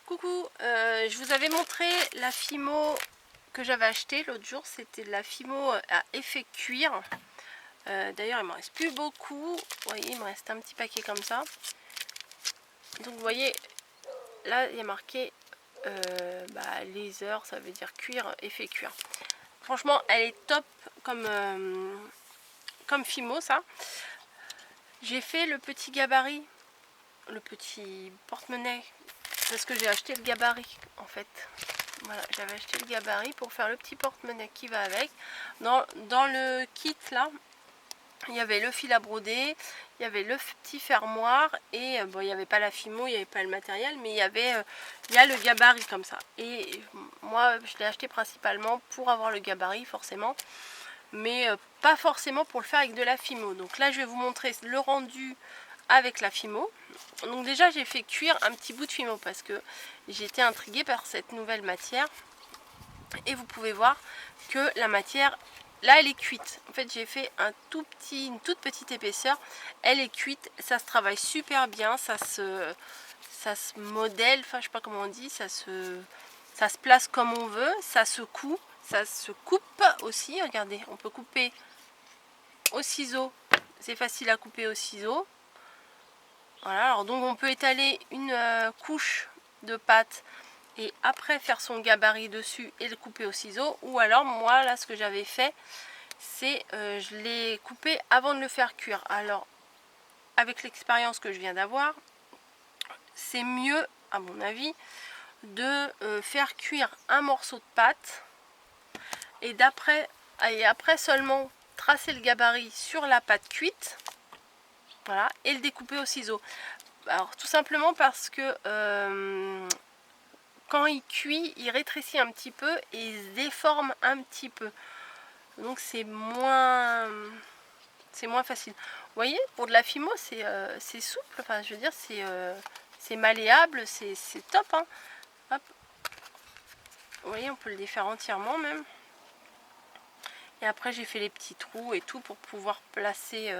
Coucou, je vous avais montré la Fimo que j'avais acheté l'autre jour. C'était de la Fimo à effet cuir. D'ailleurs, il ne me reste plus beaucoup. Vous voyez, il me reste un petit paquet comme ça. Donc, vous voyez, là, il y a marqué laser, ça veut dire cuir, effet cuir. Franchement, elle est top comme Fimo, ça. J'ai fait le petit gabarit, le petit porte-monnaie, parce que j'ai acheté le gabarit en fait. Voilà, j'avais acheté le gabarit pour faire le petit porte-monnaie qui va avec. Dans le kit là, il y avait le fil à broder, il y avait le petit fermoir et bon, il n'y avait pas la Fimo, il n'y avait pas le matériel, mais il y a le gabarit comme ça. Et moi, je l'ai acheté principalement pour avoir le gabarit forcément, mais pas forcément pour le faire avec de la Fimo. Donc là, je vais vous montrer le rendu avec la Fimo. Donc déjà, j'ai fait cuire un petit bout de Fimo parce que j'étais intriguée par cette nouvelle matière. Et vous pouvez voir que la matière, là, elle est cuite. En fait, j'ai fait une toute petite épaisseur. Elle est cuite, ça se travaille super bien, ça se modèle, enfin, je sais pas comment on dit, ça se place comme on veut, ça se coud, ça se coupe aussi. Regardez, on peut couper au ciseau, c'est facile à couper au ciseau. Voilà, alors donc on peut étaler une couche de pâte et après faire son gabarit dessus et le couper au ciseau. Ou alors moi là, ce que j'avais fait, c'est je l'ai coupé avant de le faire cuire. Alors avec l'expérience que je viens d'avoir, c'est mieux à mon avis de faire cuire un morceau de pâte et après seulement tracer le gabarit sur la pâte cuite. Voilà, et le découper au ciseau. Alors tout simplement parce que quand il cuit, il rétrécit un petit peu et il se déforme un petit peu. Donc c'est moins facile. Vous voyez, pour de la Fimo, c'est souple. Enfin, je veux dire, c'est malléable, c'est top. Hein. Hop. Vous voyez, on peut le défaire entièrement même. Et après, j'ai fait les petits trous et tout pour pouvoir placer,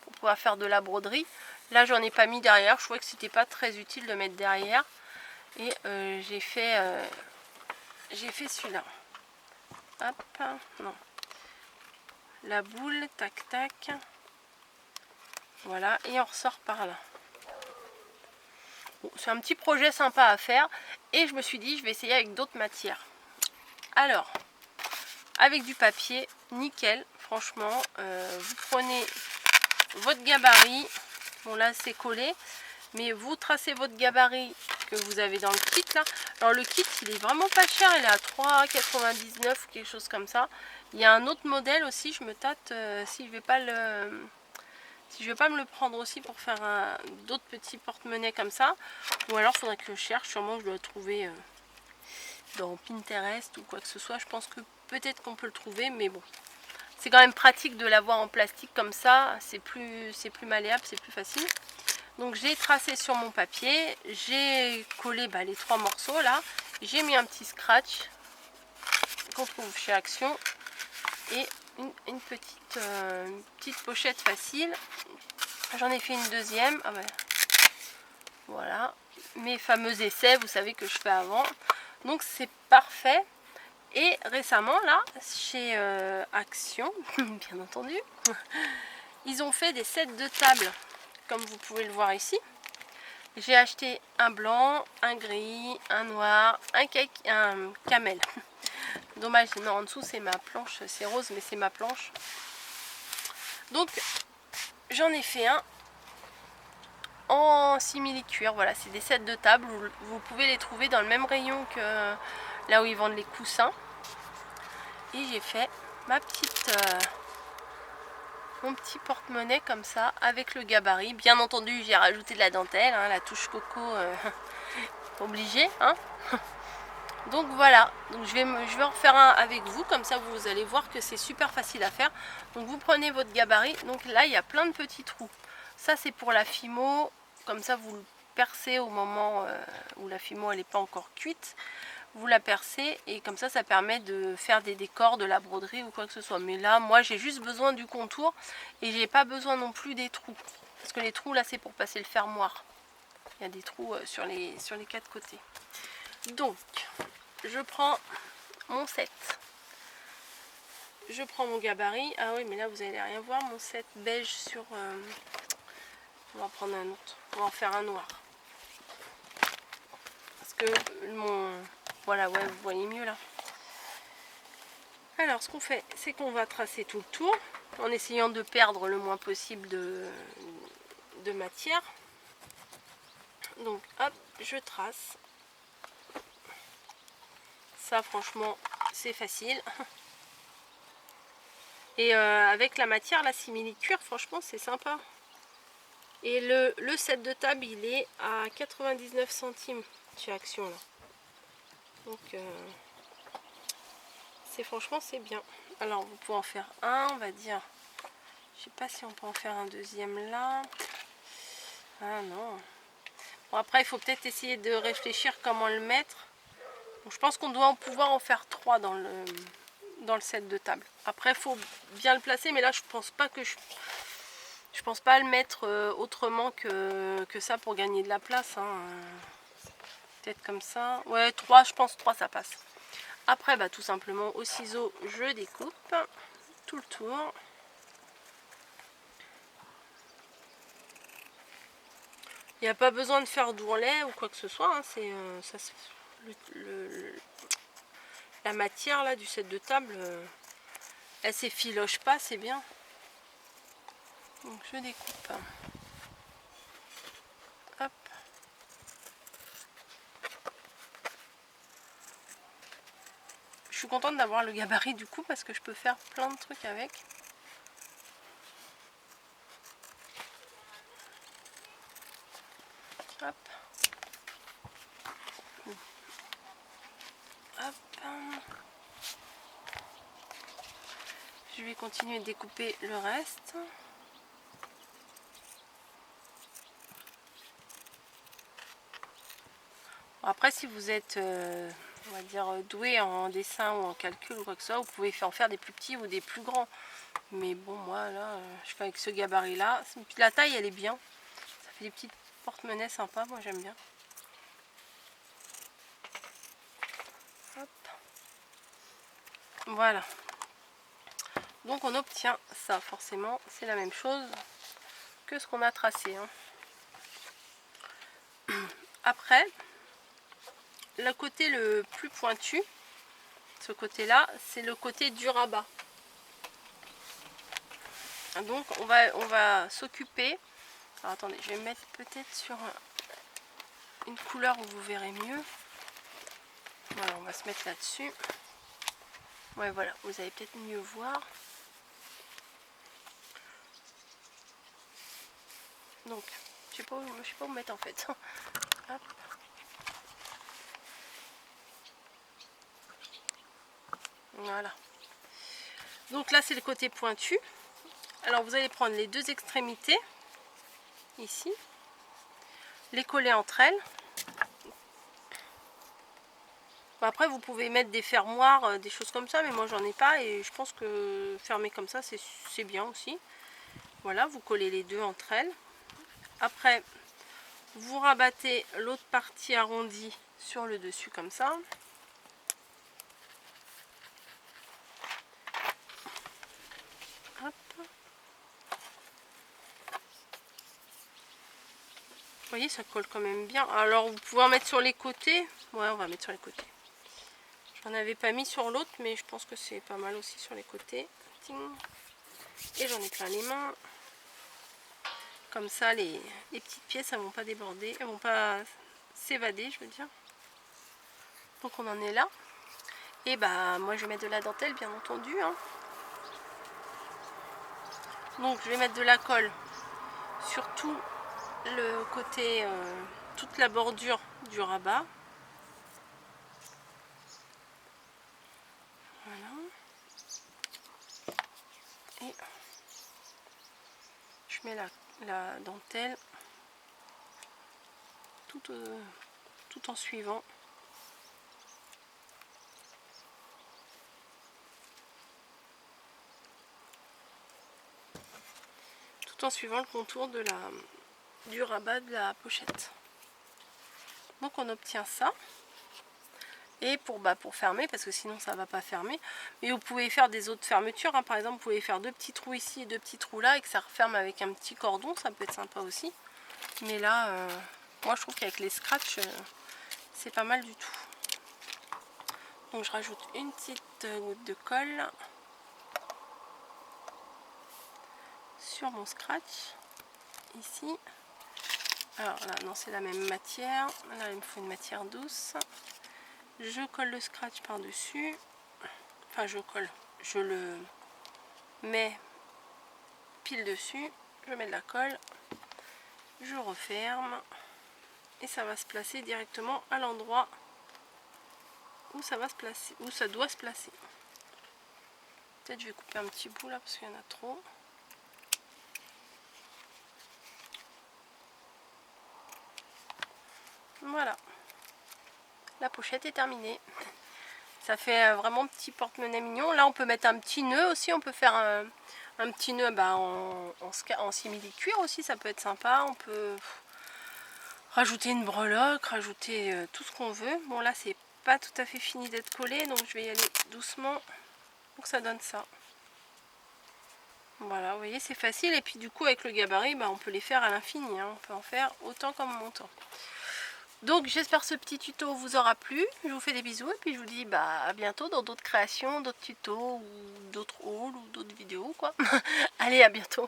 pour pouvoir faire de la broderie. Là, j'en ai pas mis derrière. Je trouvais que c'était pas très utile de mettre derrière. Et j'ai fait celui-là. Hop, non. La boule, tac, tac. Voilà, et on ressort par là. Bon, c'est un petit projet sympa à faire. Et je me suis dit, je vais essayer avec d'autres matières. Alors, avec du papier, nickel. Franchement, vous prenez votre gabarit. Bon, là, c'est collé. Mais vous tracez votre gabarit que vous avez dans le kit là. Alors le kit, il est vraiment pas cher, il est à 3,99 ou quelque chose comme ça. Il y a un autre modèle aussi, je me tâte si je vais pas me le prendre aussi pour faire d'autres petits porte-monnaie comme ça. Ou alors il faudrait que je cherche, sûrement je dois le trouver dans Pinterest ou quoi que ce soit. Je pense que peut-être qu'on peut le trouver, mais bon. C'est quand même pratique de l'avoir en plastique comme ça, c'est plus malléable, c'est plus facile. Donc j'ai tracé sur mon papier, j'ai collé les 3 morceaux là, j'ai mis un petit scratch qu'on trouve chez Action et une petite pochette facile. J'en ai fait une deuxième, voilà, mes fameux essais, vous savez que je fais avant, donc c'est parfait. Et récemment là, chez Action, bien entendu, ils ont fait des sets de table. Comme vous pouvez le voir ici, j'ai acheté un blanc, un gris, un noir, un camel. Dommage, non, en dessous c'est ma planche, c'est rose, mais c'est ma planche. Donc j'en ai fait un en simili-cuir. Voilà, c'est des sets de table. Vous pouvez les trouver dans le même rayon que là où ils vendent les coussins. Et j'ai fait mon petit porte-monnaie comme ça avec le gabarit. Bien entendu, j'ai rajouté de la dentelle, hein, la touche coco obligée. Hein. Donc voilà, donc je vais en faire un avec vous, comme ça vous allez voir que c'est super facile à faire. Donc vous prenez votre gabarit, donc là il y a plein de petits trous. Ça c'est pour la Fimo, comme ça vous le percez au moment où la Fimo elle n'est pas encore cuite. Vous la percez et comme ça permet de faire des décors, de la broderie ou quoi que ce soit. Mais là moi j'ai juste besoin du contour et j'ai pas besoin non plus des trous, parce que les trous là c'est pour passer le fermoir. Il y a des trous sur les 4 côtés. Donc, je prends mon 7. Je prends mon gabarit. Ah oui, mais là, vous n'allez rien voir. Mon 7 beige sur... on va en prendre un autre. On va en faire un noir. Parce que mon... Voilà, ouais, vous voyez mieux là. Alors, ce qu'on fait, c'est qu'on va tracer tout le tour, en essayant de perdre le moins possible de matière. Donc, hop, je trace. Ça, franchement, c'est facile. Et avec la matière, la simili-cuir, franchement, c'est sympa. Et le set de table, il est à 99 centimes chez Action, là. Donc, franchement, c'est bien. Alors, vous pouvez en faire un, on va dire. Je sais pas si on peut en faire un deuxième là. Ah non. Bon, après, il faut peut-être essayer de réfléchir comment le mettre. Donc, je pense qu'on doit pouvoir en faire 3 dans le set de table. Après, il faut bien le placer, mais là, je pense pas que je pense pas le mettre autrement que ça pour gagner de la place. Hein. Peut-être comme ça. Ouais, 3, je pense 3, ça passe. Après, bah, tout simplement, au ciseau, je découpe tout le tour. Il n'y a pas besoin de faire d'ourlet ou quoi que ce soit. Hein. C'est la matière là du set de table, elle s'effiloche pas, c'est bien. Donc je découpe. Hop. Je suis contente d'avoir le gabarit du coup parce que je peux faire plein de trucs avec. Hop. Hop. Je vais continuer de découper le reste. Après, si vous êtes, on va dire, doué en dessin ou en calcul ou quoi que ce soit, vous pouvez en faire des plus petits ou des plus grands. Mais bon, moi, là, je fais avec ce gabarit-là. Puis la taille, elle est bien. Ça fait des petites porte-monnaies sympas. Moi, j'aime bien. Hop. Voilà. Donc, on obtient ça, forcément. C'est la même chose que ce qu'on a tracé. Hein. Après, le côté le plus pointu, ce côté-là, c'est le côté du rabat. Donc on va s'occuper. Alors attendez, je vais mettre peut-être sur une couleur où vous verrez mieux. Voilà, on va se mettre là-dessus. Ouais, voilà, vous allez peut-être mieux voir. Donc, je sais pas où mettre en fait. Hop. Voilà. Donc là, c'est le côté pointu. Alors vous allez prendre les deux extrémités, ici, les coller entre elles. Bon, après vous pouvez mettre des fermoirs, des choses comme ça, mais moi j'en ai pas et je pense que fermer comme ça c'est bien aussi. Voilà, vous collez les deux entre elles. Après, vous rabattez l'autre partie arrondie sur le dessus comme ça. Hop. Vous voyez, ça colle quand même bien. Alors vous pouvez en mettre sur les côtés. Ouais, on va mettre sur les côtés. J'en avais pas mis sur l'autre, mais je pense que c'est pas mal aussi sur les côtés. Et j'en ai plein les mains. Comme ça, les petites pièces, elles vont pas déborder, elles vont pas s'évader, je veux dire. Donc on en est là. Et bah moi je vais mettre de la dentelle, bien entendu. Hein. Donc je vais mettre de la colle sur tout le côté, toute la bordure du rabat. Voilà. Et je mets la dentelle tout en suivant. Tout en suivant le contour du rabat de la pochette. Donc on obtient ça. Et pour fermer, parce que sinon ça va pas fermer. Mais vous pouvez faire des autres fermetures, hein. Par exemple, vous pouvez faire 2 petits trous ici et 2 petits trous là, et que ça referme avec un petit cordon, ça peut être sympa aussi. Mais là, moi je trouve qu'avec les scratchs, c'est pas mal du tout. Donc je rajoute une petite goutte de colle sur mon scratch, ici. Alors là, non, c'est la même matière. Là, il me faut une matière douce. Je colle le scratch par-dessus. Enfin, je le mets pile dessus. Je mets de la colle. Je referme. Et ça va se placer directement à l'endroit où ça va se placer, où ça doit se placer. Peut-être je vais couper un petit bout là parce qu'il y en a trop. Voilà. La pochette est terminée. Ça fait vraiment petit porte-monnaie mignon. Là on peut mettre un petit nœud aussi. On peut faire un petit nœud en simili-cuir aussi. Ça peut être sympa. On peut rajouter une breloque, rajouter tout ce qu'on veut. Bon là c'est pas tout à fait fini d'être collé. Donc je vais y aller doucement pour que ça donne ça. Voilà, vous voyez c'est facile. Et puis du coup avec le gabarit on peut les faire à l'infini. Hein. On peut en faire autant comme montant. Donc j'espère que ce petit tuto vous aura plu, je vous fais des bisous et puis je vous dis à bientôt dans d'autres créations, d'autres tutos ou d'autres hauls ou d'autres vidéos quoi. Allez, à bientôt.